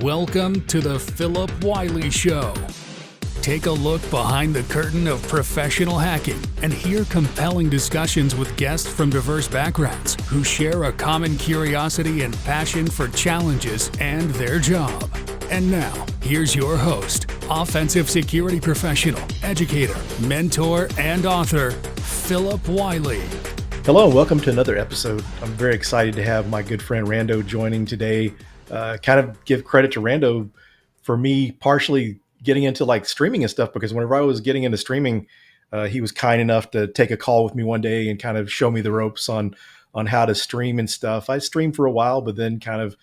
Welcome to the Phillip Wylie Show. Take a look behind the curtain of professional hacking and hear compelling discussions with guests from diverse backgrounds who share a common curiosity and passion for challenges and their job. And now, here's your host, offensive security professional, educator, mentor, and author, Phillip Wylie. Hello, and welcome to another episode. I'm very excited to have my good friend Rand0h joining today. Kind of give credit to Rand0h for me partially getting into like streaming and stuff, because whenever I was getting into streaming, he was kind enough to take a call with me one day and kind of show me the ropes on how to stream and stuff. I streamed for a while, but then kind of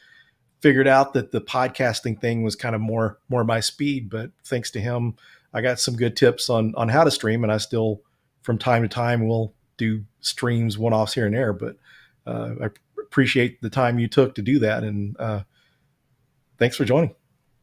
figured out that the podcasting thing was kind of more my speed. But thanks to him, I got some good tips on how to stream, and I still from time to time will do streams, one-offs here and there, but I appreciate the time you took to do that, and thanks for joining.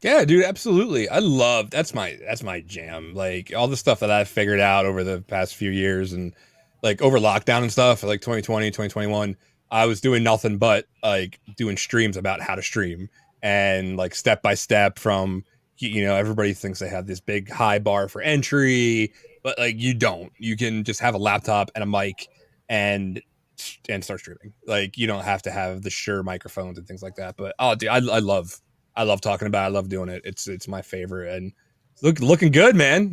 Yeah, dude, absolutely. That's my jam. Like all the stuff that I've figured out over the past few years, and like over lockdown and stuff, like 2020, 2021, I was doing nothing but like doing streams about how to stream, and like step by step from, everybody thinks they have this big high bar for entry, but like you don't. You can just have a laptop and a mic and start streaming. Like you don't have to have the Shure microphones and things like that. But oh, dude, I love talking about it. I love doing it. It's my favorite, and looking good, man.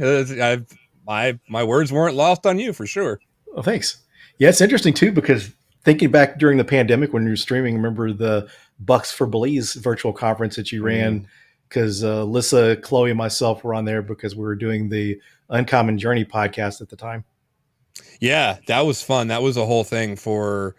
My words weren't lost on you for sure. Well, thanks. Yeah, it's interesting too, because thinking back during the pandemic when you were streaming, remember the Bucks for Belize virtual conference that you ran, because Lissa, Chloe, and myself were on there because we were doing the Uncommon Journey podcast at the time. Yeah, that was fun. That was a whole thing for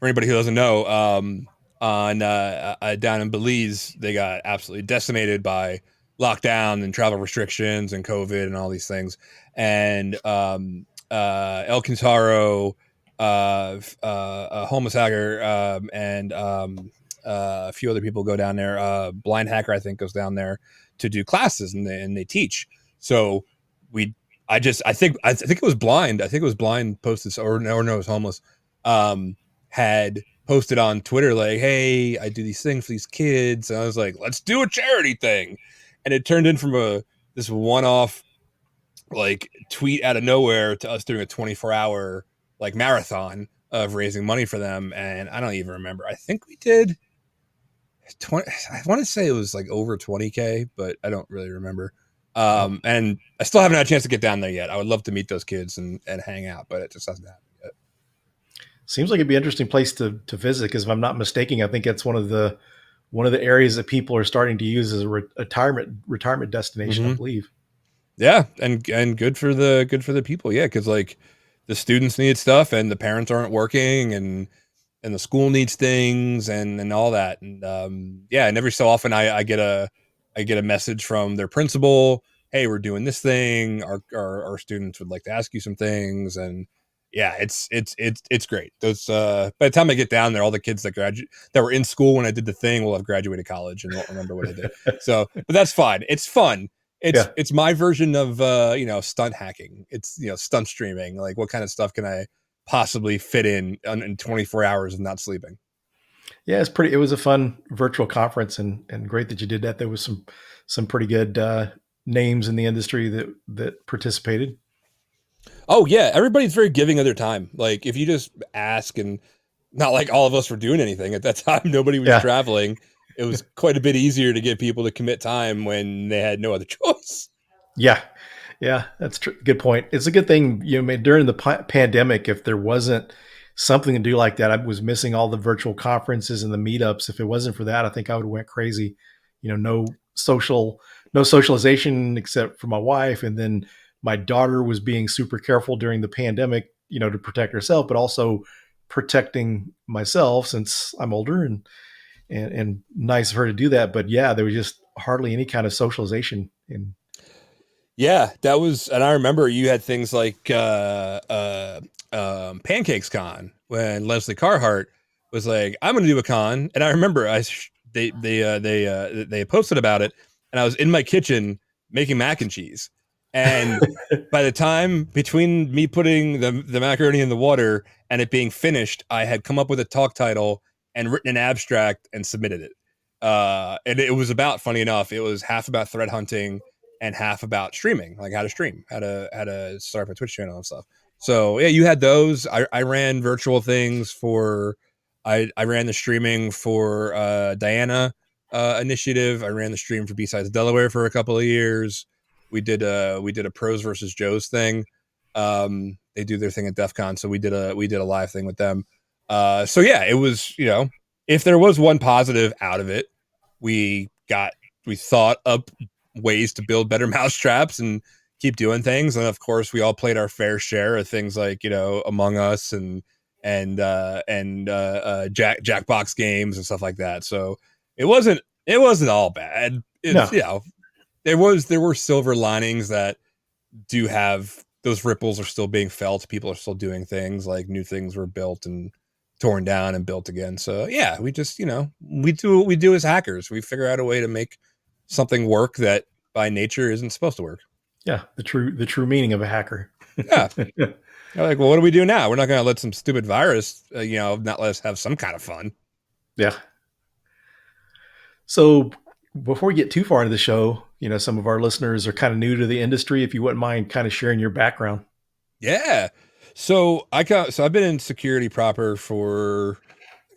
anybody who doesn't know. Down in Belize, they got absolutely decimated by lockdown and travel restrictions and COVID and all these things. And El Quintaro, Homosager, and a few other people go down there. Blind Hacker, I think, goes down there to do classes, and they teach. So I think it was Blind. I think it was Blind posted, or no, it was Homeless. Had posted on Twitter like, "Hey, I do these things for these kids," and I was like, "Let's do a charity thing," and it turned in from this one-off like tweet out of nowhere to us doing a 24-hour like marathon of raising money for them. And I don't even remember. I think we did 20. I want to say it was like over 20K, but I don't really remember. And I still haven't had a chance to get down there yet. I would love to meet those kids and hang out, but it just hasn't happened yet. Seems like it'd be an interesting place to visit, because if I'm not mistaken, I think that's one of the areas that people are starting to use as a retirement destination, I believe. Yeah, and good for the people, yeah, because like the students need stuff, and the parents aren't working, and the school needs things, and all that, and and every so often I get a message from their principal, "Hey, we're doing this thing. Our students would like to ask you some things," and yeah, it's great. Those by the time I get down there, all the kids that were in school when I did the thing will have graduated college and won't remember what I did. So, but that's fine. It's fun. It's my version of stunt hacking. It's stunt streaming. Like, what kind of stuff can I possibly fit in 24 hours of not sleeping? Yeah, it was a fun virtual conference, and great that you did that. There was some pretty good names in the industry that participated. Oh yeah, everybody's very giving of their time. Like if you just ask, and not like all of us were doing anything at that time. Nobody was traveling. It was quite a bit easier to get people to commit time when they had no other choice. Yeah, that's true. Good point. It's a good thing during the pandemic, if there wasn't something to do like that, I was missing all the virtual conferences and the meetups. If it wasn't for that, I think I would have went crazy. No socialization except for my wife, and then my daughter was being super careful during the pandemic, to protect herself, but also protecting myself since I'm older, and nice of her to do that. But yeah, there was just hardly any kind of socialization. Yeah, that was, and I remember you had things like Pancakes Con, when Leslie Carhart was like, "I'm going to do a con," and I remember they posted about it, and I was in my kitchen making mac and cheese. And by the time between me putting the macaroni in the water and it being finished, I had come up with a talk title and written an abstract and submitted it. And it was about, funny enough, it was half about threat hunting and half about streaming, like how to stream, how to start up a Twitch channel and stuff. So yeah, you had those. I ran virtual things for. I ran the streaming for Diana initiative. I ran the stream for B-Sides Delaware for a couple of years. We did a pros versus Joes thing. They do their thing at Defcon, so we did a live thing with them. So yeah, it was, if there was one positive out of it, we thought up ways to build better mousetraps and keep doing things, and of course we all played our fair share of things like Among Us and Jackbox games and stuff like that. So it wasn't all bad. It's No. there were silver linings that do have those ripples are still being felt. People are still doing things, like new things were built and torn down and built again. So yeah, we just, we do what we do as hackers. We figure out a way to make something work that by nature isn't supposed to work. Yeah, the true meaning of a hacker. Yeah. Like, well, what do we do now? We're not going to let some stupid virus, not let us have some kind of fun. Yeah. So before we get too far into the show, some of our listeners are kind of new to the industry. If you wouldn't mind kind of sharing your background. Yeah. So I've been in security proper for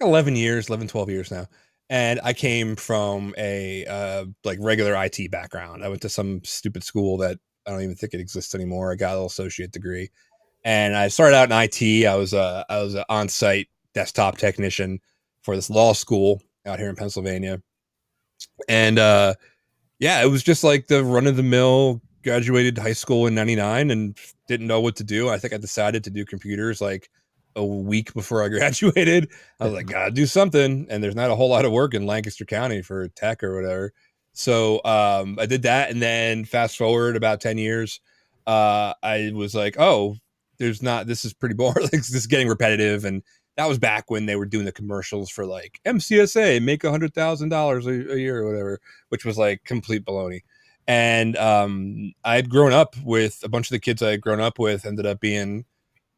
11 years, 12 years now. And I came from a like regular IT background. I went to some stupid school that I don't even think it exists anymore. I got a little associate degree, and I started out in IT. I was an on-site desktop technician for this law school out here in Pennsylvania. And yeah, it was just like the run of the mill. Graduated high school in '99 and didn't know what to do. I think I decided to do computers like a week before I graduated. I was like, gotta do something. And there's not a whole lot of work in Lancaster County for tech or whatever. So I did that. And then fast forward about 10 years, I was like, oh, this is pretty boring. Like, this is getting repetitive. And that was back when they were doing the commercials for like MCSA, make $100,000 a year or whatever, which was like complete baloney. And I'd grown up with a bunch of the kids I had grown up with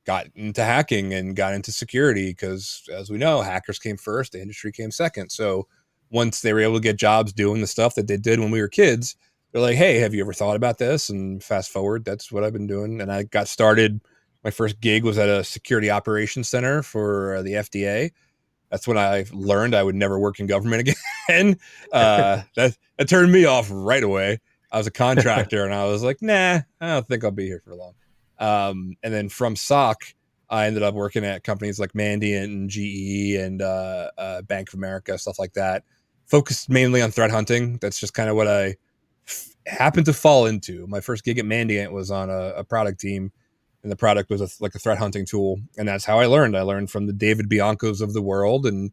got into hacking and got into security because, as we know, hackers came first, the industry came second. So once they were able to get jobs doing the stuff that they did when we were kids, they're like, hey, have you ever thought about this? And fast forward, that's what I've been doing. And I got started. My first gig was at a security operations center for the FDA. That's when I learned I would never work in government again. That turned me off right away. I was a contractor and I was like, nah, I don't think I'll be here for long. And then from SOC, I ended up working at companies like Mandiant and GE and Bank of America, stuff like that. Focused mainly on threat hunting. That's just kind of what I happened to fall into. My first gig at Mandiant was on a product team, and the product was like a threat hunting tool. And that's how I learned. I learned from the David Biancos of the world and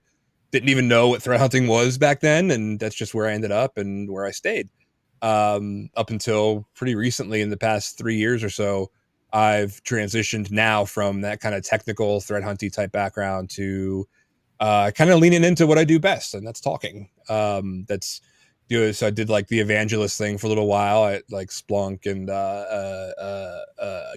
didn't even know what threat hunting was back then. And that's just where I ended up and where I stayed. Up until pretty recently, in the past 3 years or so, I've transitioned now from that kind of technical threat hunting type background to kind of leaning into what I do best, and that's talking. So I did like the evangelist thing for a little while at like Splunk and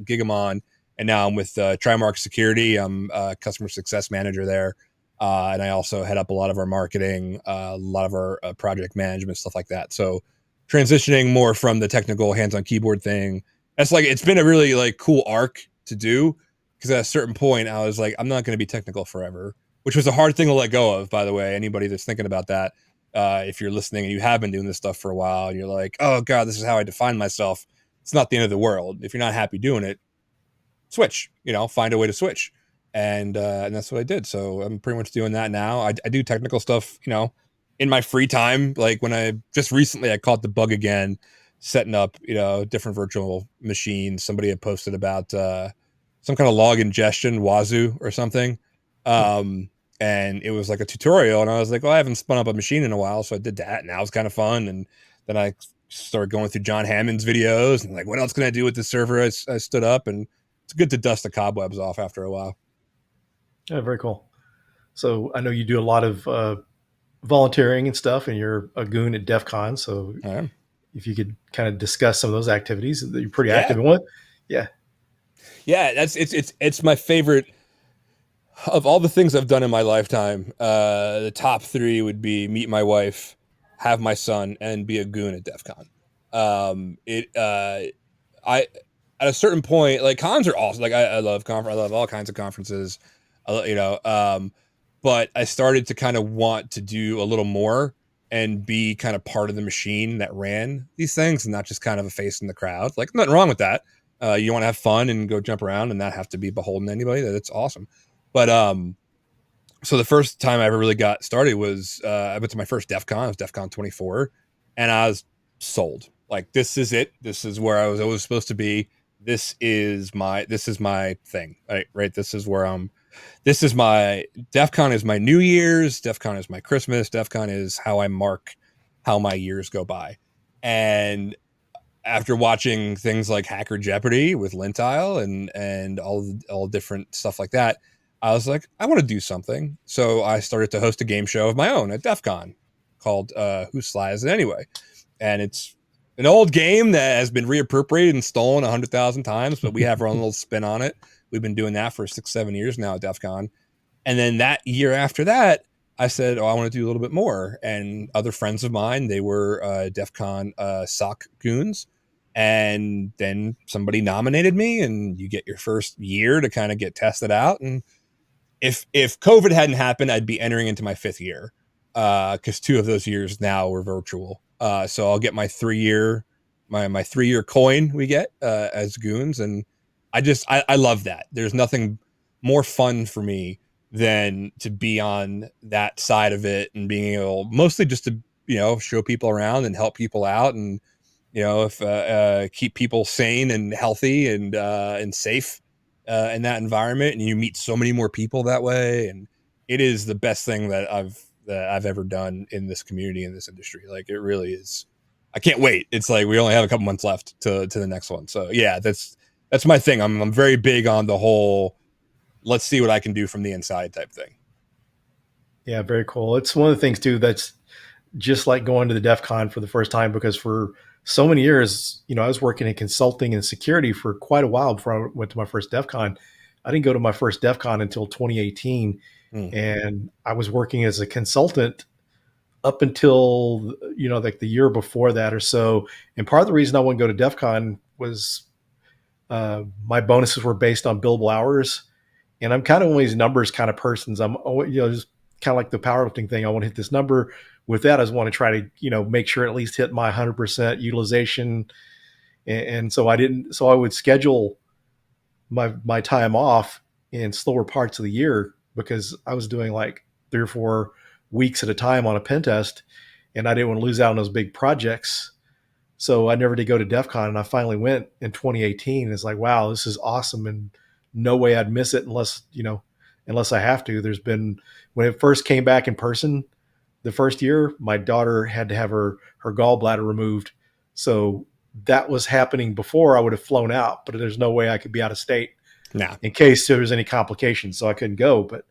Gigamon, and now I'm with Trimark Security. I'm a customer success manager there, and I also head up a lot of our marketing, a lot of our project management, stuff like that. So transitioning more from the technical hands-on keyboard thing. That's like, it's been a really like cool arc to do, because at a certain point I was like, I'm not going to be technical forever, which was a hard thing to let go of, by the way. Anybody that's thinking about that, if you're listening and you have been doing this stuff for a while and you're like, oh God, this is how I define myself. It's not the end of the world. If you're not happy doing it, switch, find a way to switch. And that's what I did. So I'm pretty much doing that now. I do technical stuff, in my free time. Like when I caught the bug again, setting up, different virtual machines. Somebody had posted about some kind of log ingestion, Wazoo or something. And it was like a tutorial. And I was like, well, I haven't spun up a machine in a while. So I did that. And that was kind of fun. And then I started going through John Hammond's videos and like, what else can I do with this server I stood up? And it's good to dust the cobwebs off after a while. Yeah, very cool. So I know you do a lot of volunteering and stuff, and you're a goon at Defcon. So if you could kind of discuss some of those activities that you're pretty active in. What? Yeah. Yeah, it's my favorite of all the things I've done in my lifetime. The top three would be meet my wife, have my son and be a goon at Defcon. I at a certain point, like cons are awesome. Like I love I love all kinds of conferences, but I started to kind of want to do a little more and be kind of part of the machine that ran these things and not just kind of a face in the crowd. Like nothing wrong with that. You want to have fun and go jump around and not have to be beholden to anybody. That's awesome. But so the first time I ever really got started was I went to my first DEF CON. It was DEF CON 24, and I was sold. Like this is it. This is where I was always supposed to be. This is my thing. Right. This is where I'm. This is my DEF CON is my New Year's. DEF CON is my Christmas. DEF CON is how I mark how my years go by. And after watching things like Hacker Jeopardy with Lintile and all different stuff like that, I was like, I want to do something. So I started to host a game show of my own at DEF CON called Who Sly Is It Anyway? And it's an old game that has been reappropriated and stolen 100,000 times, but we have our own little spin on it. We've been doing that for 6-7 years now at DEF CON. And then that year after that, I said, I want to do a little bit more. And other friends of mine, they were DEF CON SOC goons. And then somebody nominated me, and you get your first year to kind of get tested out. And if COVID hadn't happened, I'd be entering into my 5th year because 2 of those years now were virtual. So I'll get my 3-year my 3-year coin we get as goons, and I love that. There's nothing more fun for me than to be on that side of it and being able mostly just to show people around and help people out and if keep people sane and healthy and safe in that environment, and you meet so many more people that way, and it is the best thing that I've ever done in this community, in this industry. Like it really is. I can't wait. It's like we only have a couple months left to the next one. So yeah, that's my thing. I'm very big on the whole let's see what I can do from the inside type thing. Yeah, very cool. It's one of the things too that's just like going to the DEF CON for the first time, because for so many years, I was working in consulting and security for quite a while before I went to my first DEF CON. I didn't go to my first DEF CON until 2018. And I was working as a consultant up until, like the year before that or so. And part of the reason I wouldn't go to DEF CON was my bonuses were based on billable hours. And I'm kind of one of these numbers kind of persons. I'm, just kind of like the powerlifting thing. I want to hit this number. With that, I just want to try to, make sure at least hit my 100% utilization. And so I would schedule my time off in slower parts of the year, because I was doing like 3 or 4 weeks at a time on a pen test, and I didn't want to lose out on those big projects. So I never did go to DEF CON, and I finally went in 2018. It's like, wow, this is awesome. And no way I'd miss it unless I have to. There's been, when it first came back in person, the first year, my daughter had to have her gallbladder removed. So that was happening before I would have flown out, but there's no way I could be out of state in case there was any complications. So I couldn't go. But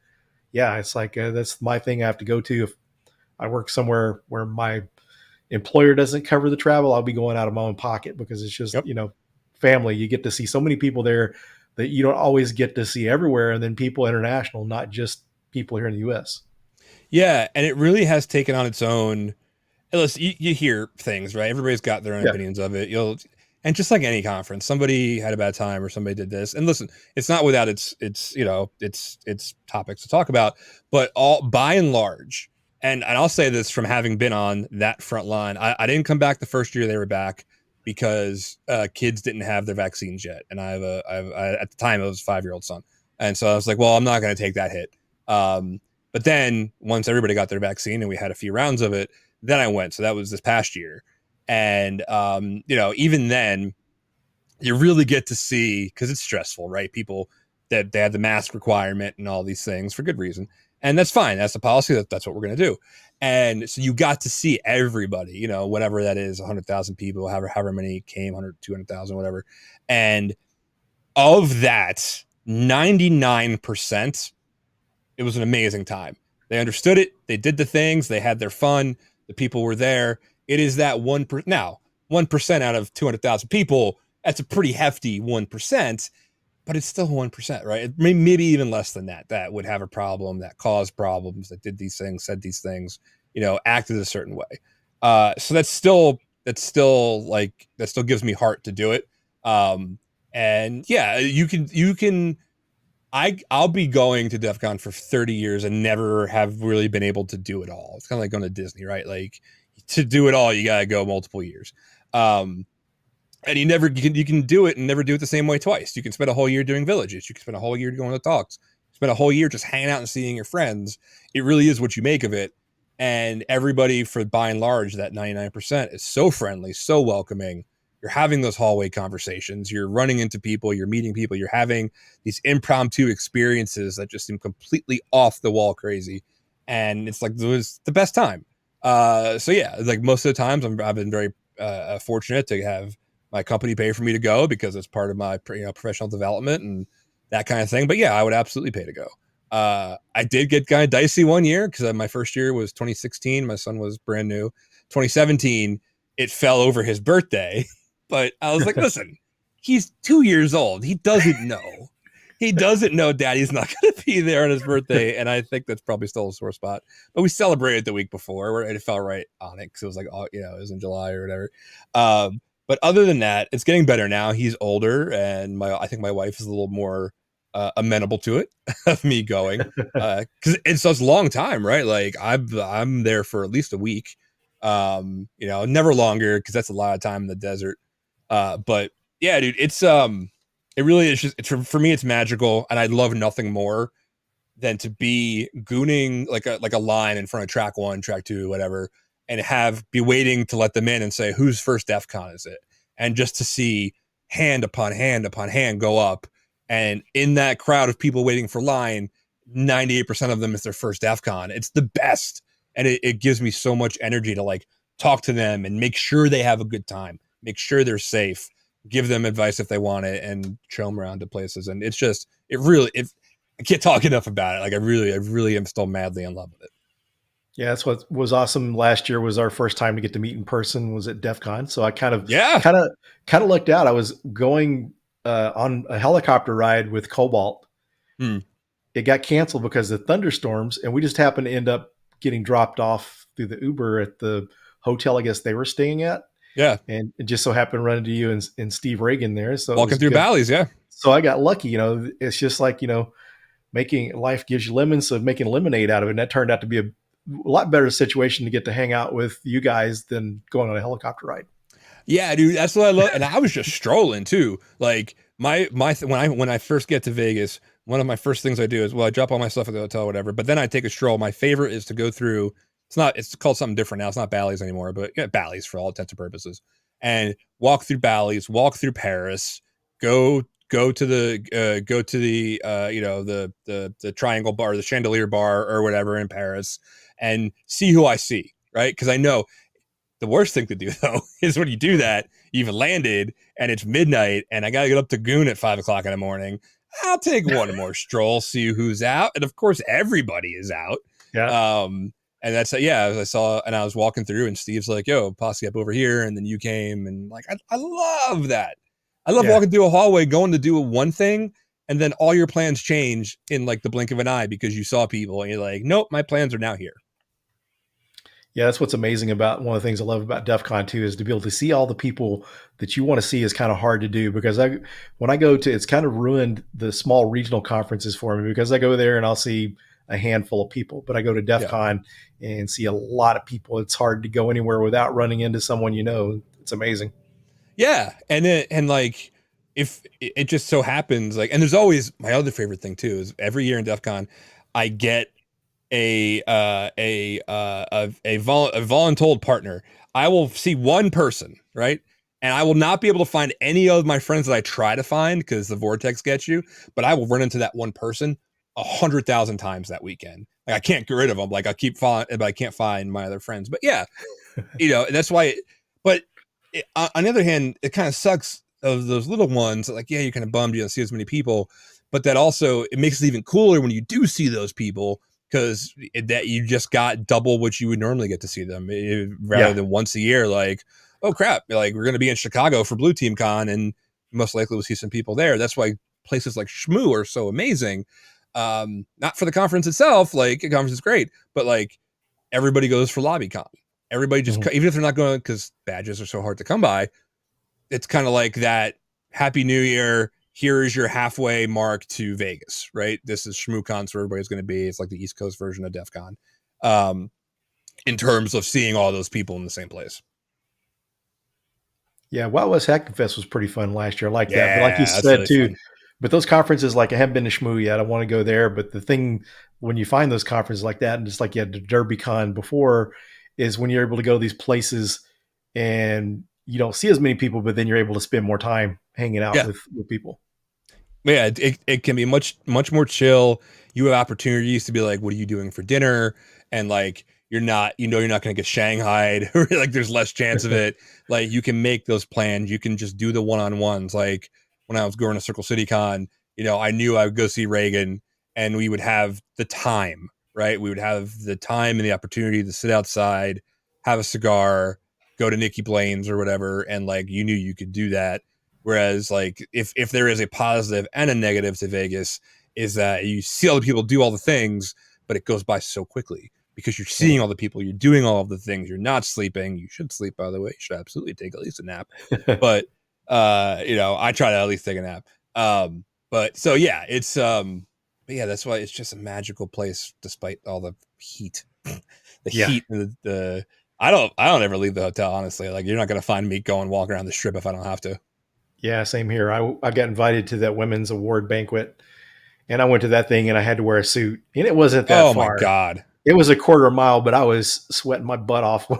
yeah, it's like, that's my thing I have to go to. If I work somewhere where my employer doesn't cover the travel, I'll be going out of my own pocket, because it's just, family. You get to see so many people there that you don't always get to see everywhere. And then people international, not just people here in the US. Yeah, and it really has taken on its own. Listen, you hear things, right? Everybody's got their own opinions of it. And just like any conference, somebody had a bad time or somebody did this. And listen, it's not without its topics to talk about, but all by and large, and I'll say this from having been on that front line, I didn't come back the first year they were back because kids didn't have their vaccines yet, and I have at the time it was a 5-year-old son, and so I was like, well, I'm not going to take that hit. But then once everybody got their vaccine and we had a few rounds of it, then I went. So that was this past year. And, even then you really get to see, because it's stressful, right? People that they had the mask requirement and all these things for good reason. And that's fine. That's the policy. That's what we're going to do. And so you got to see everybody, whatever that is, 100,000 people, however many came, 100, 200,000, whatever. And of that, 99%, it was an amazing time. They understood it. They did the things. They had their fun. The people were there. It is that 1%. Now, 1% out of 200,000 people, that's a pretty hefty 1%, but it's still 1%, right? Maybe even less than that would have a problem, that caused problems, that did these things, said these things, acted a certain way. So that's still like, that still gives me heart to do it. And yeah, you can I'll be going to DEF CON for 30 years and never have really been able to do it all. It's kind of like going to Disney, right? Like, to do it all, you got to go multiple years. And you can do it and never do it the same way twice. You can spend a whole year doing villages. You can spend a whole year going to talks. Spend a whole year just hanging out and seeing your friends. It really is what you make of it. And everybody, for by and large, that 99% is so friendly, so welcoming. You're having those hallway conversations. You're running into people. You're meeting people. You're having these impromptu experiences that just seem completely off the wall crazy. And it's like, it was the best time. So yeah, like most of the times I've been very fortunate to have my company pay for me to go because it's part of my professional development and that kind of thing. But yeah, I would absolutely pay to go. I did get kind of dicey one year because my first year was 2016. My son was brand new. 2017, it fell over his birthday. But I was like, listen, he's 2 years old. He doesn't know. He doesn't know Daddy's not going to be there on his birthday. And I think that's probably still a sore spot. But we celebrated the week before where it fell right on it because it was like, oh, it was in July or whatever. But other than that, it's getting better now. He's older, and I think my wife is a little more amenable to it of me going because it's such a long time, right? Like I'm there for at least a week, never longer because that's a lot of time in the desert. But yeah, dude, it really is just for me, it's magical, and I love nothing more than to be gooning like a line in front of track 1, track 2, whatever, and be waiting to let them in and say, whose first DEFCON is it? And just to see hand upon hand upon hand go up. And in that crowd of people waiting for line, 98% of them is their first DEFCON. It's the best. And it gives me so much energy to like talk to them and make sure they have a good time, make sure they're safe, give them advice if they want it, and show them around to places. And it's just, I can't talk enough about it. Like I really am still madly in love with it. Yeah, that's what was awesome. Last year was our first time to get to meet in person. Was at DEF CON, so I kind of lucked out. I was going on a helicopter ride with Cobalt. It got canceled because of thunderstorms, and we just happened to end up getting dropped off through the Uber at the hotel I guess they were staying at. Yeah, and it just so happened to run into you and Steve Reagan there. So walking through valleys, yeah. So I got lucky. It's just like making life gives you lemons, so making lemonade out of it. And that turned out to be a lot better situation to get to hang out with you guys than going on a helicopter ride. Yeah, dude, that's what I love. And I was just strolling too. Like when I first get to Vegas, one of my first things I do is, I drop all my stuff at the hotel or whatever, but then I take a stroll. My favorite is to go through, it's called something different now. It's not Bally's anymore, but Bally's for all intents and purposes, and walk through Bally's, walk through Paris, go to the the Triangle Bar, the Chandelier Bar or whatever in Paris, and see who I see, right? Because I know the worst thing to do though is when you do that, you've landed and it's midnight and I got to get up to Goon at 5 o'clock in the morning. I'll take one more stroll, see who's out. And of course everybody is out. Yeah. And that's, as I saw, and I was walking through and Steve's like, yo, posse up over here. And then you came and like, I love that. I love walking through a hallway, going to do one thing. And then all your plans change in like the blink of an eye because you saw people and you're like, nope, my plans are now here. Yeah, that's what's amazing about one of the things I love about DEF CON too, is to be able to see all the people that you want to see is kind of hard to do because when I go to, it's kind of ruined the small regional conferences for me because I go there and I'll see a handful of people, but I go to DEF CON and see a lot of people. It's hard to go anywhere without running into someone, it's amazing. Yeah. And like, if it just so happens, like, and there's always my other favorite thing too, is every year in DEF CON, I get a voluntold partner. I will see one person, right? And I will not be able to find any of my friends that I try to find because the vortex gets you, but I will run into that one person 100,000 times that weekend. Like I can't get rid of them. Like I keep following, but I can't find my other friends. But yeah, that's why. But on the other hand, it kind of sucks of those little ones. Like, yeah, you're kind of bummed you don't see as many people, but that also, it makes it even cooler when you do see those people because that you just got double what you would normally get to see them rather than once a year. Like, oh crap, like we're going to be in Chicago for Blue Team Con and most likely we'll see some people there. That's why places like Shmoo are so amazing. Not for the conference itself, like a conference is great, but like everybody goes for LobbyCon. Everybody just, even if they're not going, because badges are so hard to come by, it's kind of like that Happy New Year. Here is your halfway mark to Vegas, right? This is ShmooCon, where everybody's going to be. It's like the East Coast version of Defcon, in terms of seeing all those people in the same place. Yeah, Wild West Hacking Fest was pretty fun last year. I like that. But like you that's said really too, fun. but those conferences, like I haven't been to Shmoo yet. I want to go there. But the thing when you find those conferences like that, and just like you had the DerbyCon before, is when you're able to go to these places and you don't see as many people, but then you're able to spend more time hanging out with people. Yeah, it can be much more chill. You have opportunities to be like, what are you doing for dinner? And like, you're not going to get shanghaied. Like, there's less chance of it. Like, you can make those plans. You can just do the one-on-ones. Like, when I was going to Circle City Con, I knew I would go see Reagan, and we would have the time, right? We would have the time and the opportunity to sit outside, have a cigar, go to Nikki Blaine's or whatever, and like, you knew you could do that. Whereas, like, if there is a positive and a negative to Vegas, is that you see all the people do all the things, but it goes by so quickly because you're seeing all the people, you're doing all of the things, you're not sleeping. You should sleep, by the way. You should absolutely take at least a nap. But I try to at least take a nap. But so yeah, it's but yeah, that's why it's just a magical place despite all the heat. Heat and the I don't ever leave the hotel, honestly. Like, you're not gonna find me going walking around the strip if I don't have to. Yeah, same here. I got invited to that women's award banquet, and I went to that thing, and I had to wear a suit, and it wasn't that far. Oh my God. It was a quarter mile, but I was sweating my butt off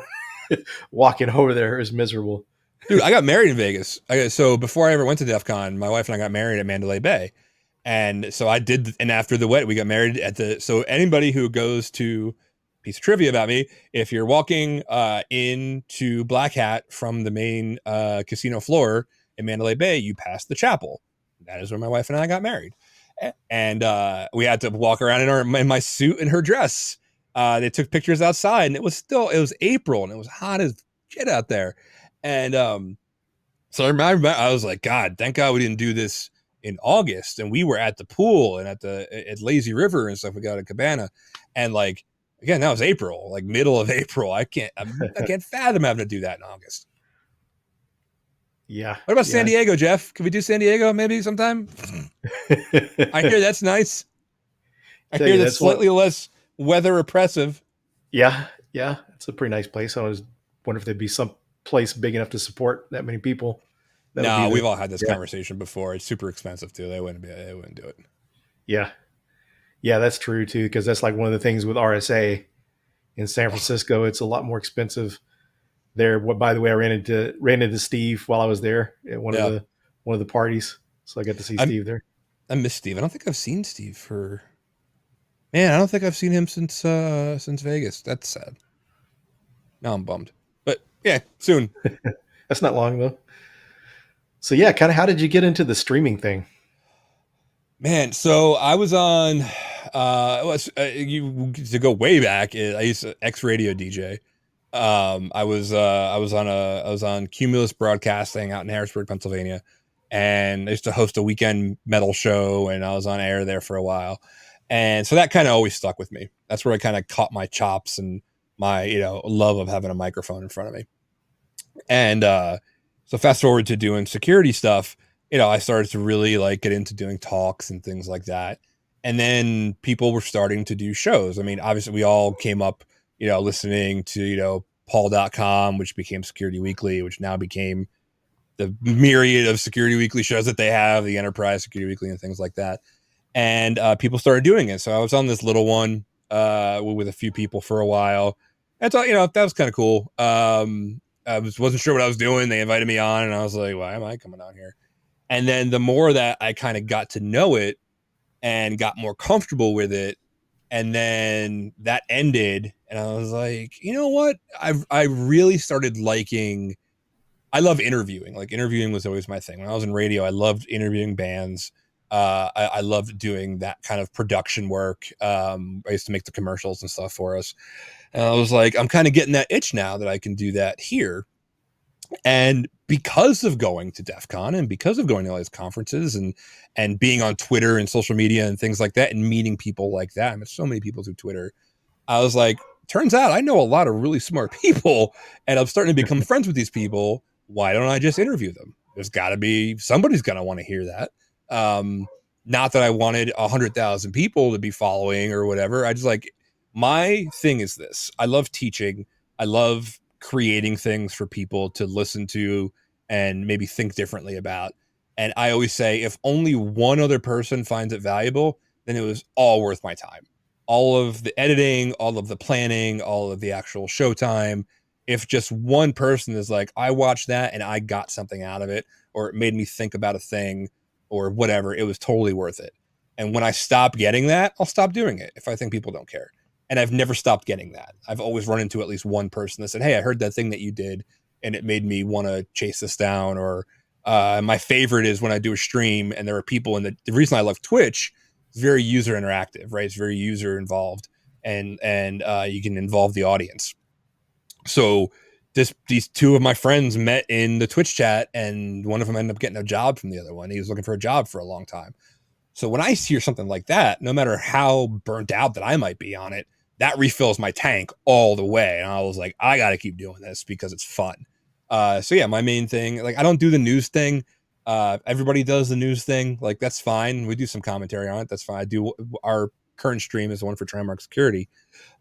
walking over there. It was miserable. Dude, I got married in Vegas. So before I ever went to DEF CON, my wife and I got married at Mandalay Bay. And so and after the wedding, we got married so anybody who goes to, piece of trivia about me, if you're walking into Black Hat from the main casino floor in Mandalay Bay, you pass the chapel. That is where my wife and I got married. And we had to walk around in my suit and her dress. They took pictures outside, and it was April, and it was hot as shit out there. And so I was like, God, thank God we didn't do this in August. And we were at the pool and at Lazy River and stuff. We got a cabana, and like, again, that was April, like middle of April. I can't fathom having to do that in August. Yeah. What about San Diego, Jeff? Can we do San Diego maybe sometime? I hear that's nice. I hear that's slightly less weather oppressive. Yeah. Yeah. It's a pretty nice place. I was wondering if there'd be some place big enough to support that many people. No, we've all had this conversation before. It's super expensive too. They wouldn't do it. Yeah. Yeah, that's true too. Because that's like one of the things with RSA in San Francisco. It's a lot more expensive there. By the way, I ran into Steve while I was there at one of the parties. So I got to see Steve there. I miss Steve. I don't think I've seen Steve I don't think I've seen him since Vegas. That's sad. Now I'm bummed. But yeah, soon. That's not long though. So yeah, kind of how did you get into the streaming thing? Man, so I was on to go way back. I used to X-Radio DJ. I was on Cumulus Broadcasting out in Harrisburg, Pennsylvania, and I used to host a weekend metal show, and I was on air there for a while. And so that kind of always stuck with me. That's where I kind of caught my chops and my, love of having a microphone in front of me. And so fast forward to doing security stuff, I started to really like get into doing talks and things like that. And then people were starting to do shows. I mean, obviously we all came up, listening to, Paul.com, which became Security Weekly, which now became the myriad of Security Weekly shows that they have, the Enterprise Security Weekly and things like that. And people started doing it. So I was on this little one with a few people for a while. And so, that was kind of cool. I wasn't sure what I was doing. They invited me on, and I was like, why am I coming on here? And then the more that I kind of got to know it and got more comfortable with it, and then that ended, and I was like, you know what? I really started liking, I love interviewing. Like, interviewing was always my thing. When I was in radio, I loved interviewing bands. I loved doing that kind of production work. I used to make the commercials and stuff for us. And I was like, I'm kind of getting that itch now that I can do that here. And because of going to DEF CON and because of going to all these conferences and being on Twitter and social media and things like that and meeting people like that, I met so many people through Twitter. I was like, turns out I know a lot of really smart people, and I'm starting to become friends with these people. Why don't I just interview them? There's got to be somebody's going to want to hear that. Not that I wanted 100,000 people to be following or whatever. I just like, my thing is this. I love teaching. I love creating things for people to listen to and maybe think differently about. And I always say, if only one other person finds it valuable, then it was all worth my time. All of the editing, all of the planning, all of the actual showtime. If just one person is like, I watched that and I got something out of it, or it made me think about a thing or whatever, it was totally worth it. And when I stop getting that, I'll stop doing it if I think people don't care. And I've never stopped getting that. I've always run into at least one person that said, hey, I heard that thing that you did and it made me want to chase this down. Or my favorite is when I do a stream and there are people in the reason I love Twitch, it's very user interactive, right? It's very user involved, and you can involve the audience. So these two of my friends met in the Twitch chat, and one of them ended up getting a job from the other one. He was looking for a job for a long time. So when I hear something like that, no matter how burnt out that I might be on it, that refills my tank all the way. And I was like, I got to keep doing this because it's fun. So yeah, my main thing, like, I don't do the news thing. Everybody does the news thing. Like, that's fine. We do some commentary on it. That's fine. I do. Our current stream is the one for Trimark Security.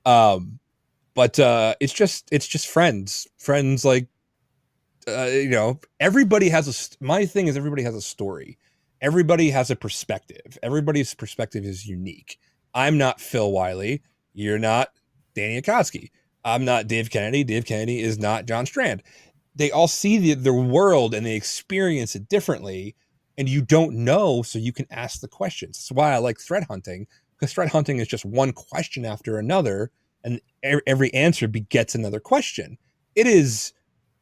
But it's just friends. Like, everybody has my thing is everybody has a story. Everybody has a perspective. Everybody's perspective is unique. I'm not Phil Wylie. You're not Rand0h Akacki. I'm not Dave Kennedy. Dave Kennedy is not John Strand. They all see the world and they experience it differently, and you don't know, so you can ask the questions. That's why I like thread hunting, because thread hunting is just one question after another, and every answer begets another question. It is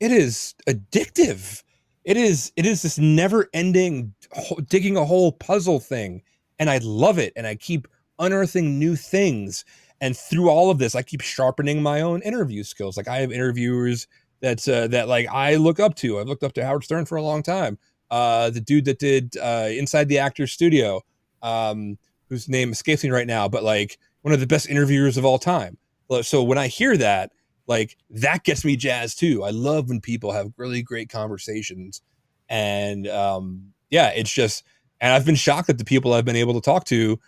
addictive. It is this never ending digging a hole puzzle thing, and I love it, and I keep unearthing new things. And through all of this, I keep sharpening my own interview skills. Like, I have interviewers that like I look up to. I've looked up to Howard Stern for a long time. The dude that did Inside the Actors Studio, whose name escapes me right now, but like one of the best interviewers of all time. So when I hear that, like, that gets me jazzed too. I love when people have really great conversations, and yeah, it's just, and I've been shocked at the people I've been able to talk to.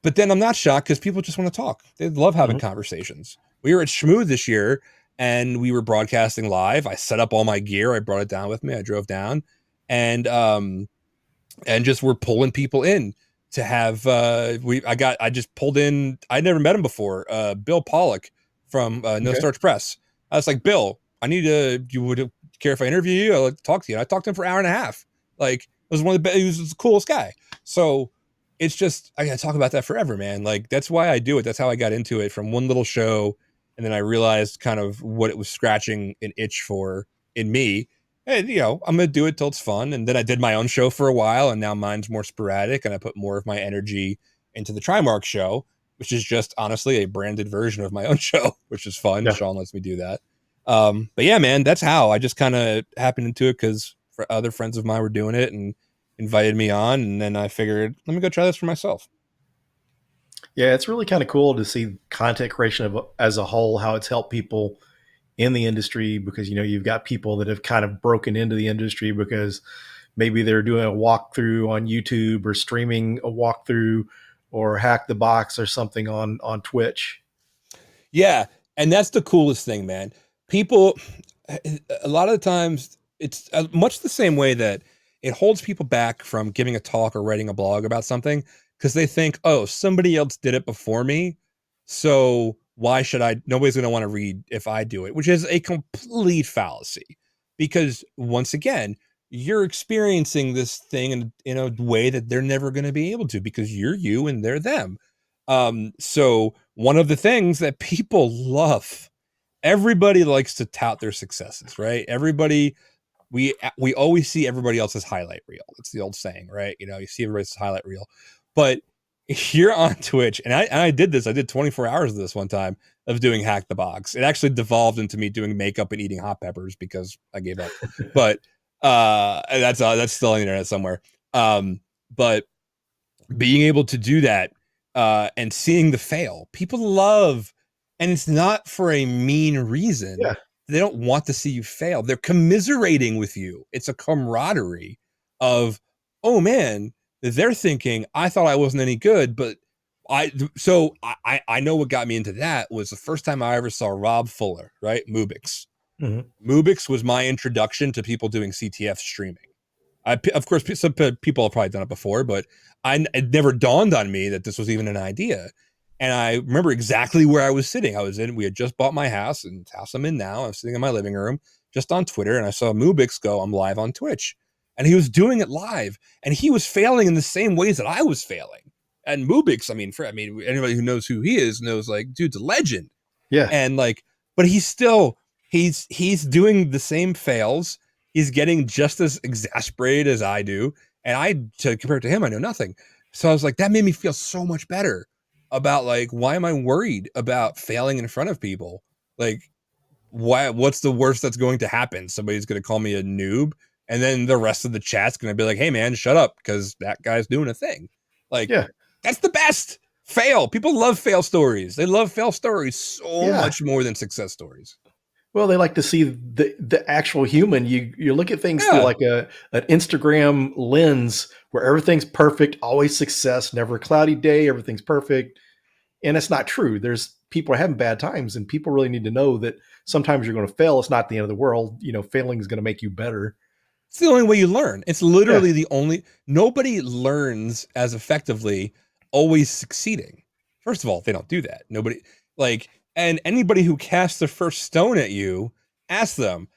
But then I'm not shocked because people just want to talk. They love having conversations. We were at Schmoo this year and we were broadcasting live. I set up all my gear. I brought it down with me. I drove down and just we're pulling people in to have, I just pulled in, I'd never met him before. Bill Pollock from No Starch Press. I was like, Bill, you would care if I interview you? I'd like to talk to you. And I talked to him for an hour and a half. Like, it was he was the coolest guy. So it's just, I gotta talk about that forever, man. Like, that's why I do it. That's how I got into it, from one little show. And then I realized kind of what it was scratching an itch for in me. And, I'm going to do it till it's fun. And then I did my own show for a while, and now mine's more sporadic. And I put more of my energy into the Trimark show, which is just honestly a branded version of my own show, which is fun. Yeah. Sean lets me do that. But yeah, man, that's how I just kind of happened into it because other friends of mine were doing it and invited me on, and then I figured, let me go try this for myself. Yeah, it's really kind of cool to see content creation as a whole, how it's helped people in the industry, because you've got people that have kind of broken into the industry because maybe they're doing a walkthrough on YouTube or streaming a walkthrough or Hack the Box or something on Twitch. Yeah, and that's the coolest thing, man. People, a lot of the times, it's much the same way that it holds people back from giving a talk or writing a blog about something, because they think, oh, somebody else did it before me, so why should I? Nobody's going to want to read if I do it, which is a complete fallacy. Because once again, you're experiencing this thing in a way that they're never going to be able to, because you're you and they're them. So one of the things that people love, everybody likes to tout their successes, right? Everybody, we always see everybody else's highlight reel. It's the old saying, right? You see everybody's highlight reel. But here on Twitch, and I did this, I did 24 hours of this one time of doing Hack the Box. It actually devolved into me doing makeup and eating hot peppers because I gave up. But that's still on the internet somewhere. But being able to do that and seeing the fail, people love. And it's not for a mean reason. Yeah. They don't want to see you fail. They're commiserating with you. It's a camaraderie of, oh man, they're thinking, I thought I wasn't any good, but I know what got me into that was the first time I ever saw Rob Fuller, right? Mubix. Mhm. Mubix was my introduction to people doing CTF streaming. Of course, some people have probably done it before, but it never dawned on me that this was even an idea. And I remember exactly where I was sitting. We had just bought my house, and the house I'm in now. I was sitting in my living room, just on Twitter, and I saw Mubix go, I'm live on Twitch. And he was doing it live, and he was failing in the same ways that I was failing. And Mubix, anybody who knows who he is knows, like, dude's a legend. Yeah. And like, but he's doing the same fails. He's getting just as exasperated as I do. And to compare it to him, I know nothing. So I was like, that made me feel so much better about, like, why am I worried about failing in front of people? Like, what's the worst that's going to happen? Somebody's going to call me a noob, and then the rest of the chat's going to be like, hey man, shut up, because that guy's doing a thing. Like, Yeah. that's the best. Fail. People love fail stories. They love fail stories so much more than success stories. Well, they like to see the actual human. You look at things through like an Instagram lens where everything's perfect, always success, never a cloudy day, everything's perfect. And it's not true. There's people are having bad times, and people really need to know that sometimes you're going to fail. It's not the end of the world. Failing is going to make you better. It's the only way you learn. It's literally the only. Nobody learns as effectively always succeeding. First of all, they don't do that. Nobody, like, and anybody who casts the first stone at you, ask them,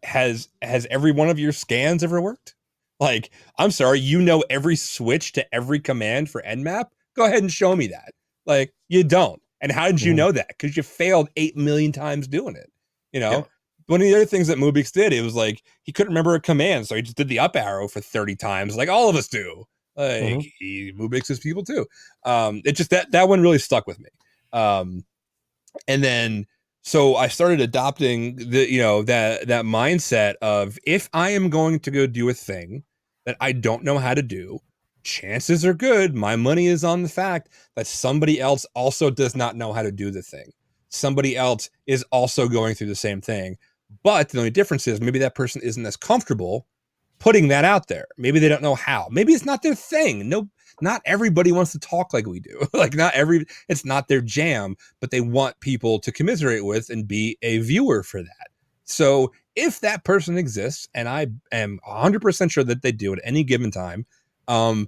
has every one of your scans ever worked? Like, I'm sorry, every switch to every command for Nmap? Go ahead and show me that. Like, you don't. And how did you know that? Because you failed 8 million times doing it. Yep. One of the other things that Mubix did, it was like he couldn't remember a command, so he just did the up arrow for 30 times, like all of us do. Like, Mubix is people too. It just that one really stuck with me. And then so I started adopting that mindset of, if I am going to go do a thing that I don't know how to do, chances are good my money is on the fact that somebody else also does not know how to do the thing. Somebody else is also going through the same thing. But the only difference is maybe that person isn't as comfortable putting that out there. Maybe they don't know how. Maybe it's not their thing. No, not everybody wants to talk like we do. Like, it's not their jam, but they want people to commiserate with and be a viewer for that. So if that person exists, and I am 100% sure that they do at any given time, I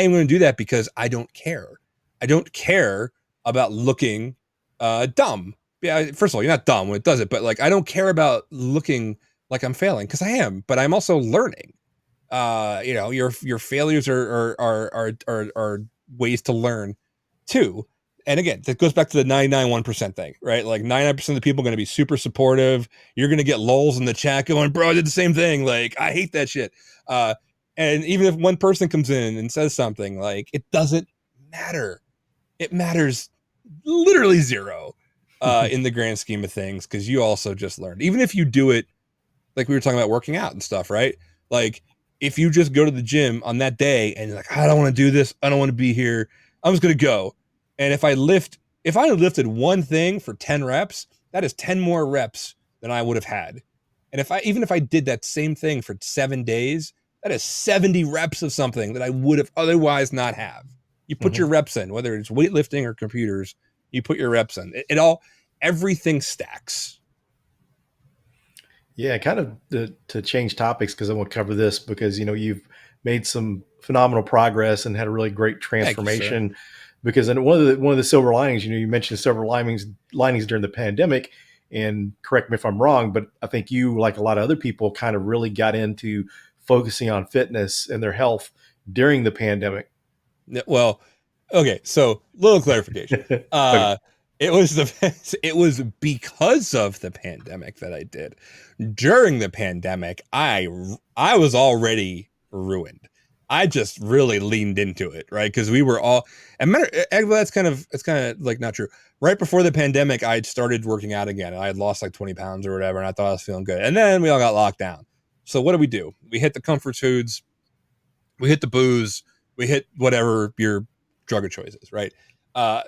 am going to do that because I don't care. I don't care about looking dumb. Yeah, first of all, you're not dumb when it does it, but like, I don't care about looking like I'm failing, because I am, but I'm also learning. Your failures are ways to learn too. And again, that goes back to the 99.1% thing, right? Like, 99% of the people are going to be super supportive. You're going to get lulls in the chat going, bro, I did the same thing. Like, I hate that shit. And even if one person comes in and says something, like, it doesn't matter. It matters literally zero in the grand scheme of things, because you also just learned. Even if you do it, like we were talking about working out and stuff, right? Like, if you just go to the gym on that day and you're like, I don't want to do this, I don't want to be here, I'm just going to go. And if I lifted one thing for 10 reps, that is 10 more reps than I would have had. And even if I did that same thing for 7 days, that is 70 reps of something that I would have otherwise not have. You put your reps in, whether it's weightlifting or computers, you put your reps in. Everything stacks. Yeah, kind of to change topics, because I want to cover this, because you've made some phenomenal progress and had a really great transformation. Thank you, because one of the silver linings, you mentioned silver linings during the pandemic, and correct me if I'm wrong, but I think you, like a lot of other people, kind of really got into focusing on fitness and their health during the pandemic. Well, okay, so little clarification. Okay. It was because of the pandemic that I did. During the pandemic, I was already ruined. I just really leaned into it, right? Because we were all, and it's kind of like not true. Right before the pandemic, I had started working out again, and I had lost like 20 pounds or whatever, and I thought I was feeling good. And then we all got locked down. So what do? We hit the comfort foods, we hit the booze, we hit whatever your drug of choice is, right?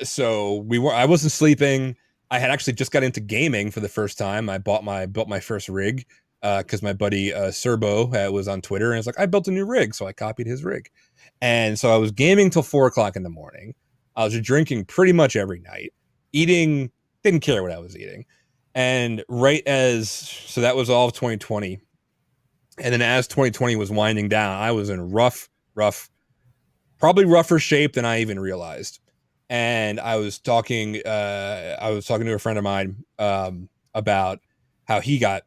So I wasn't sleeping. I had actually just got into gaming for the first time. I built my first rig because my buddy Serbo was on Twitter and it's like, I built a new rig, so I copied his rig, and so I was gaming till 4 o'clock in the morning. I was drinking pretty much every night, eating, didn't care what I was eating, and so that was all of 2020, and then as 2020 was winding down, I was in rough, probably rougher shape than I even realized. And I was talking to a friend of mine about how he got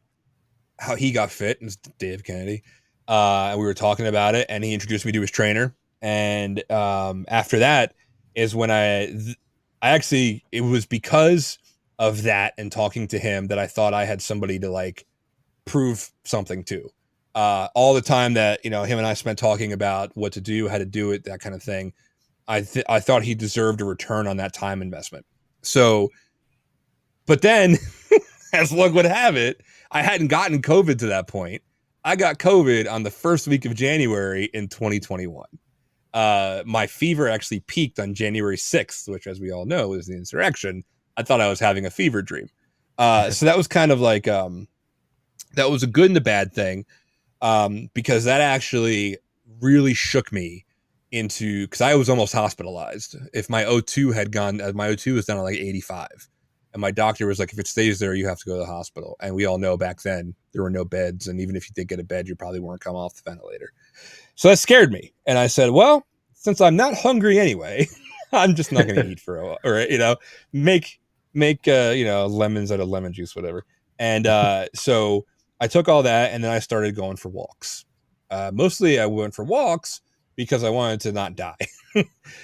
fit, and it's Dave Kennedy. And we were talking about it, and he introduced me to his trainer. And after that is when it was because of that and talking to him that I thought I had somebody to like prove something to. All the time that him and I spent talking about what to do, how to do it, that kind of thing. I thought he deserved a return on that time investment. So, but then, as luck would have it, I hadn't gotten COVID to that point. I got COVID on the first week of January in 2021. My fever actually peaked on January 6th, which, as we all know, is the insurrection. I thought I was having a fever dream. So that was kind of like, that was a good and a bad thing, because that actually really shook me because I was almost hospitalized. If my O2 my O2 was down to like 85, and my doctor was like, if it stays there, you have to go to the hospital. And we all know back then there were no beds, and even if you did get a bed, you probably weren't coming off the ventilator. So that scared me, and I said, well, since I'm not hungry anyway, I'm just not going to eat for a while, or make lemons out of lemon juice, whatever. And so I took all that, and then I started going for walks. Mostly I went for walks because I wanted to not die.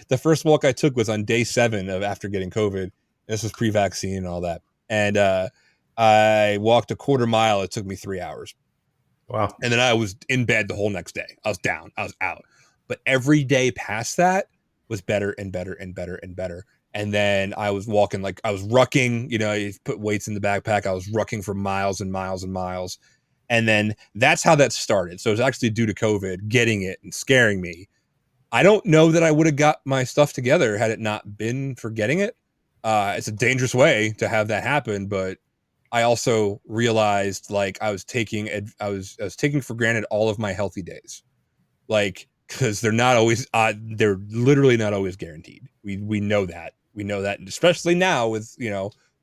The first walk I took was on day 7 of after getting COVID. This was pre-vaccine and all that. And I walked a quarter mile. It took me 3 hours. Wow. And then I was in bed the whole next day. I was down. I was out. But every day past that was better and better and better and better. And then I was walking, like I was rucking, you put weights in the backpack. I was rucking for miles and miles and miles. And then that's how that started. So it was actually due to COVID getting it and scaring me. I don't know that I would have got my stuff together had it not been for getting it. It's a dangerous way to have that happen, but I also realized like I was taking for granted all of my healthy days, like because they're not always they're literally not always guaranteed. We know that, and especially now with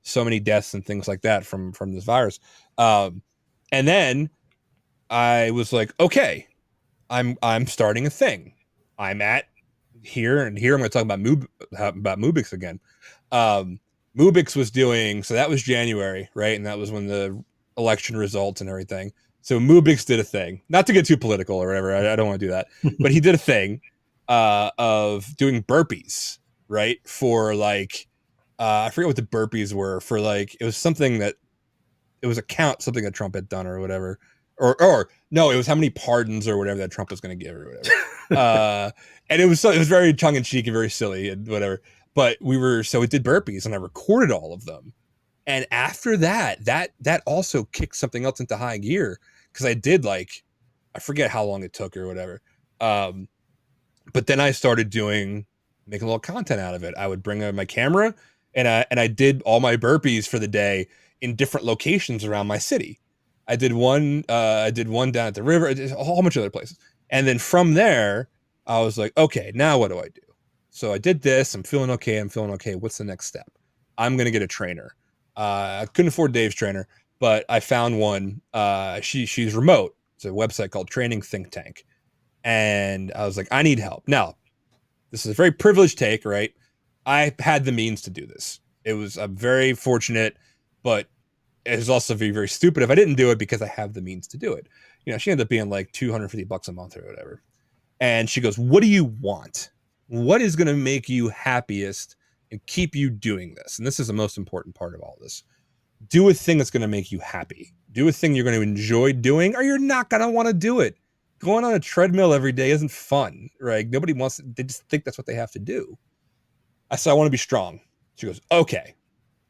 so many deaths and things like that from this virus. And then I was like, okay, I'm starting a thing. I'm at here, and here I'm going to talk about Mubix again. Mubix was doing, so that was January, right? And that was when the election results and everything. So Mubix did a thing, not to get too political or whatever. I don't want to do that, but he did a thing of doing burpees, right? For like, I forget what the burpees were for. Like, it was something that it was something that Trump had done or whatever, or no, it was how many pardons or whatever that Trump was going to give or whatever. And it was very tongue in cheek and very silly and whatever. But so it did burpees, and I recorded all of them. And after that also kicked something else into high gear, because I did I forget how long it took or whatever. But then I started making a little content out of it. I would bring my camera, and I did all my burpees for the day in different locations around my city. I did one down at the river, a whole bunch of other places. And then from there, I was like, okay, now what do I do? So I did this. I'm feeling okay. What's the next step? I'm going to get a trainer. I couldn't afford Dave's trainer, but I found one. She's remote. It's a website called Training Think Tank. And I was like, I need help. Now, this is a very privileged take, right? I had the means to do this. I'm very fortunate, but it was also very, very stupid if I didn't do it, because I have the means to do it. She ended up being like $250 a month or whatever. And she goes, what do you want? What is going to make you happiest and keep you doing this? And this is the most important part of all this. Do a thing that's going to make you happy. Do a thing you're going to enjoy doing, or you're not going to want to do it. Going on a treadmill every day isn't fun, right? Nobody wants it. They just think that's what they have to do. I said, I want to be strong. She goes, okay.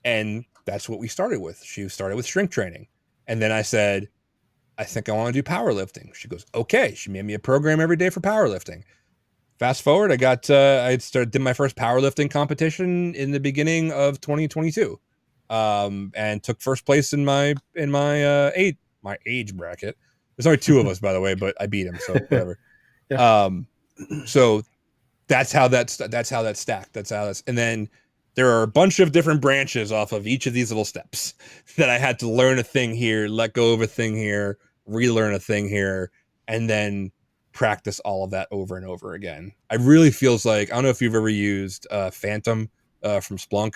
And that's what we started with. She started with strength training. And then I said, I think I want to do powerlifting. She goes, okay. She made me a program every day for powerlifting. Fast forward, did my first powerlifting competition in the beginning of 2022. and took first place in my age bracket. There's only two of us, by the way, but I beat him, so whatever. Yeah. So that's how that's stacked. And then there are a bunch of different branches off of each of these little steps that I had to learn a thing here, let go of a thing here, relearn a thing here, and then practice all of that over and over again. I really feels like, I don't know if you've ever used Phantom from Splunk.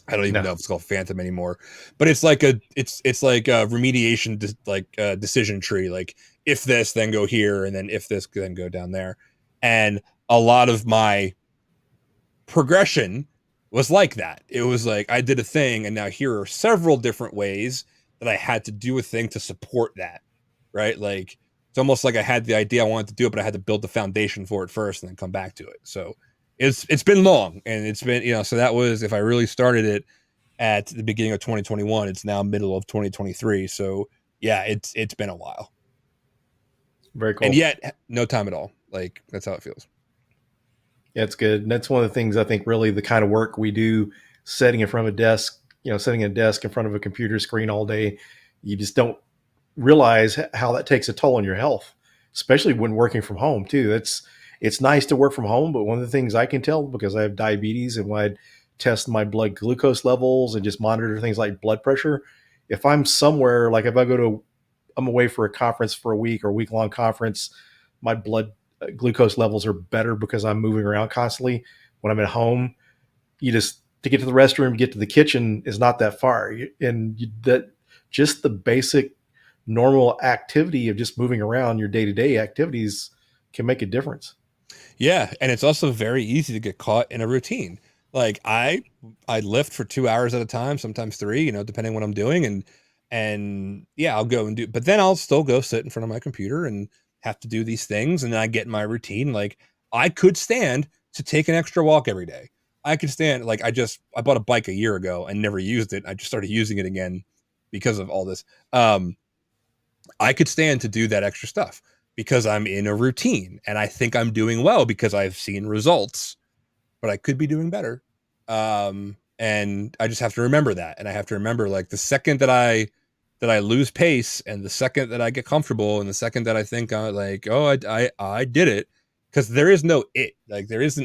I don't even know if it's called Phantom anymore, but it's like a remediation decision tree. Like, if this, then go here, and then if this, then go down there. And a lot of my progression was like that. It was like I did a thing, and now here are several different ways that I had to do a thing to support that. Right? Like, it's almost like I had the idea I wanted to do it, but I had to build the foundation for it first and then come back to it. So it's been long, and it's been, so that was, if I really started it at the beginning of 2021, it's now middle of 2023. So yeah, it's been a while. Very cool. And yet no time at all. Like, that's how it feels. Yeah, it's good. And that's one of the things I think really the kind of work we do, sitting in front of a desk, sitting at a desk in front of a computer screen all day, you just don't realize how that takes a toll on your health, especially when working from home too. It's nice to work from home, but one of the things I can tell, because I have diabetes, and when I test my blood glucose levels and just monitor things like blood pressure, if I'm somewhere, like if I'm away for a conference for a week or week long conference, my blood glucose levels are better because I'm moving around constantly. When I'm at home, to get to the restroom, get to the kitchen is not that far. That just the basic normal activity of just moving around, your day-to-day activities, can make a difference. Yeah, and it's also very easy to get caught in a routine. Like, I lift for 2 hours at a time, sometimes 3, depending what I'm doing, and yeah, I'll go and do, but then I'll still go sit in front of my computer and have to do these things, and then I get in my routine. Like, I could stand to take an extra walk every day. I could stand, like, I bought a bike a year ago and never used it. I just started using it again because of all this. I could stand to do that extra stuff because I'm in a routine, and I think I'm doing well because I've seen results, but I could be doing better. And I just have to remember that. And I have to remember, like, the second that I lose pace, and the second that I get comfortable, and the second that I think I did it, because there is no it, like, there's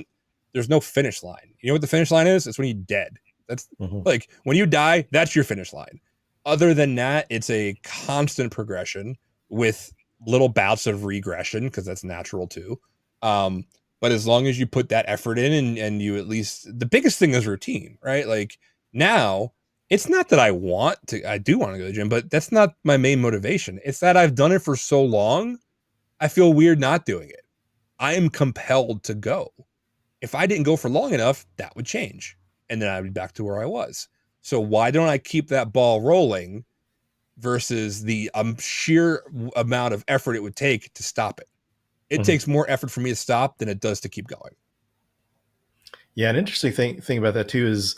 no finish line. You know what the finish line is? It's when you're dead. That's like, when you die, that's your finish line. Other than that, it's a constant progression with little bouts of regression, because that's natural too. But as long as you put that effort in, and you, at least, the biggest thing is routine, right? Like, now, it's not that I do want to go to the gym, but that's not my main motivation. It's that I've done it for so long, I feel weird not doing it. I am compelled to go. If I didn't go for long enough, that would change, and then I'd be back to where I was. So why don't I keep that ball rolling versus the sheer amount of effort it would take to stop it? It takes more effort for me to stop than it does to keep going. Yeah, an interesting thing about that too is,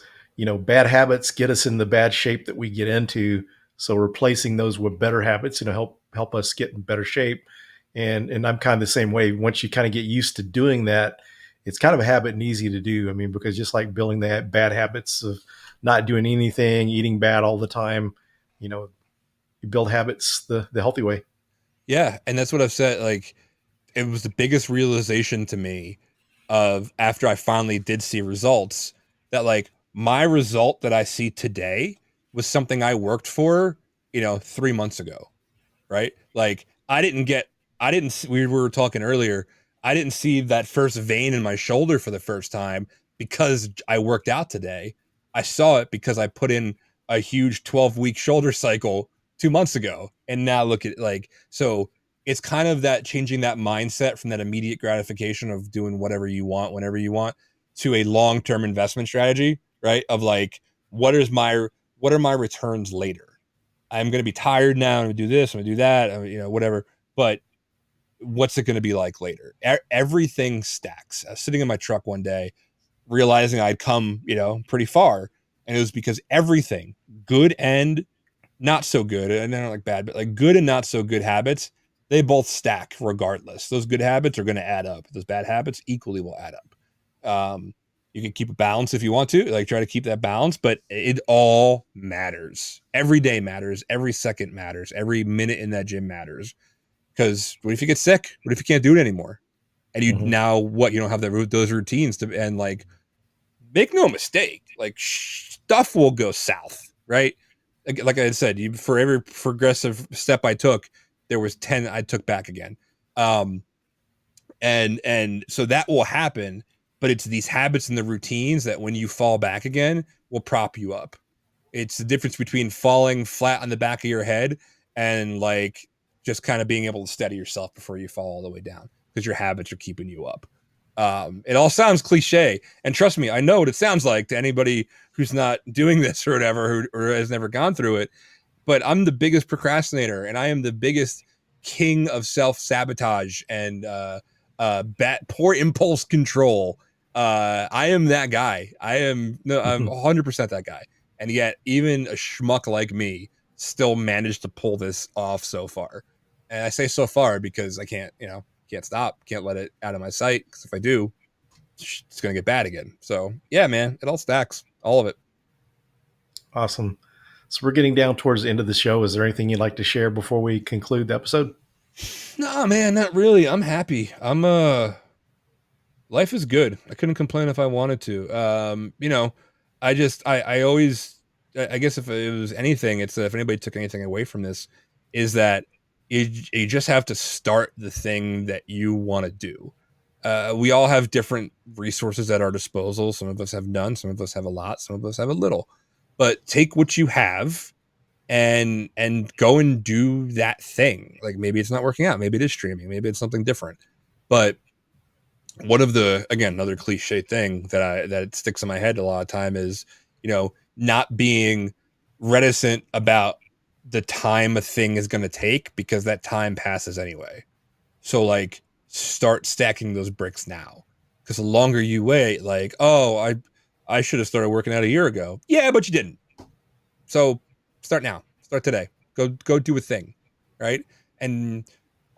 bad habits get us in the bad shape that we get into. So replacing those with better habits, help us get in better shape. And I'm kind of the same way. Once you kind of get used to doing that, it's kind of a habit and easy to do. I mean, because just like building that bad habits of not doing anything, eating bad all the time, you build habits the healthy way. Yeah, and that's what I've said. Like, it was the biggest realization to me of, after I finally did see results, that, like, my result that I see today was something I worked for, 3 months ago, right? Like, we were talking earlier, I didn't see that first vein in my shoulder for the first time because I worked out today. I saw it because I put in a huge 12-week shoulder cycle 2 months ago. And now look at, like, so it's kind of that, changing that mindset from that immediate gratification of doing whatever you want, whenever you want, to a long-term investment strategy, right? Of, like, what are my returns later? I'm going to be tired now. I'm going to do this. I'm going to do that. Whatever. But what's it going to be like later? Everything stacks. I was sitting in my truck one day, realizing I'd come, pretty far, and it was because everything, good and not so good, and they're not like bad, but like good and not so good habits, they both stack regardless. Those good habits are going to add up. Those bad habits equally will add up. You can keep a balance if you want to, like try to keep that balance, but it all matters. Every day matters. Every second matters. Every minute in that gym matters. Because what if you get sick? What if you can't do it anymore? And you now what? You don't have those routines to, and like, make no mistake, like stuff will go south, right? Like I said, for every progressive step I took, there was 10 I took back again. And so that will happen, but it's these habits and the routines that when you fall back again will prop you up. It's the difference between falling flat on the back of your head and like just kind of being able to steady yourself before you fall all the way down, because your habits are keeping you up. It all sounds cliche, and trust me, I know what it sounds like to anybody who's not doing this or whatever, or has never gone through it. But I'm the biggest procrastinator, and I am the biggest king of self-sabotage and poor impulse control. I am that guy. I'm 100% that guy. And yet even a schmuck like me still managed to pull this off so far. And I say so far because I can't stop, can't let it out of my sight, because if I do, it's going to get bad again. So yeah, man, it all stacks, all of it. Awesome. So we're getting down towards the end of the show. Is there anything you'd like to share before we conclude the episode? No, man, not really. I'm happy. Life is good. I couldn't complain if I wanted to. I always, I guess if it was anything, it's if anybody took anything away from this, is that you just have to start the thing that you want to do. We all have different resources at our disposal. Some of us have none. Some of us have a lot. Some of us have a little. But take what you have and go and do that thing. Like maybe it's not working out. Maybe it is streaming. Maybe it's something different. But one of the, again, another cliche thing that sticks in my head a lot of time is, not being reticent about the time a thing is going to take, because that time passes anyway. So like start stacking those bricks now, because the longer you wait, like, oh, I should have started working out a year ago. Yeah, but you didn't. So start now, start today, go do a thing. Right. And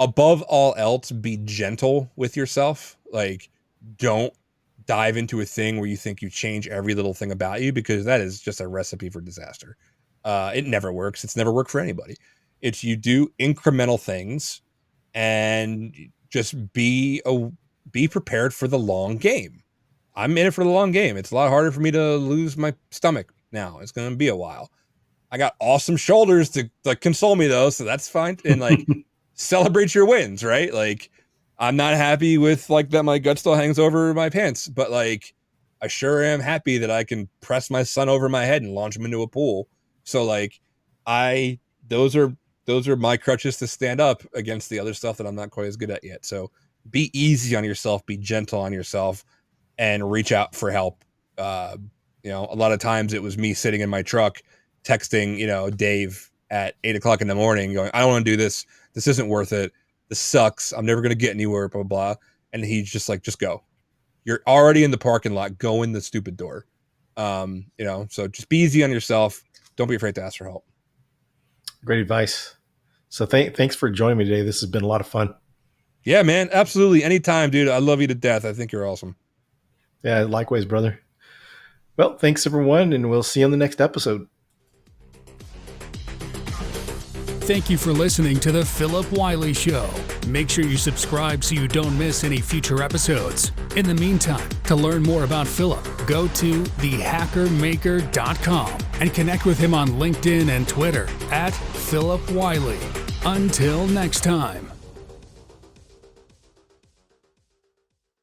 above all else, be gentle with yourself. Like, don't dive into a thing where you think you change every little thing about you, because that is just a recipe for disaster. It never works. It's never worked for anybody. It's you do incremental things and just be prepared for the long game. I'm in it for the long game. It's a lot harder for me to lose my stomach now. It's going to be a while. I got awesome shoulders to like console me though, so that's fine. And like celebrate your wins, right? Like I'm not happy with like that my gut still hangs over my pants, but like I sure am happy that I can press my son over my head and launch him into a pool. So like those are my crutches to stand up against the other stuff that I'm not quite as good at yet. So be easy on yourself, be gentle on yourself, and reach out for help. A lot of times it was me sitting in my truck texting, Dave at 8:00 in the morning going, I don't want to do this. This isn't worth it. This sucks. I'm never going to get anywhere, blah, blah, blah. And he's just like, just go. You're already in the parking lot. Go in the stupid door. So just be easy on yourself. Don't be afraid to ask for help. Great advice. So thanks for joining me today. This has been a lot of fun. Yeah, man. Absolutely. Anytime, dude. I love you to death. I think you're awesome. Yeah, likewise, brother. Well, thanks everyone, and we'll see you on the next episode. Thank you for listening to the Phillip Wylie Show. Make sure you subscribe so you don't miss any future episodes. In the meantime, to learn more about Phillip, go to thehackermaker.com and connect with him on LinkedIn and Twitter at Phillip Wylie. Until next time.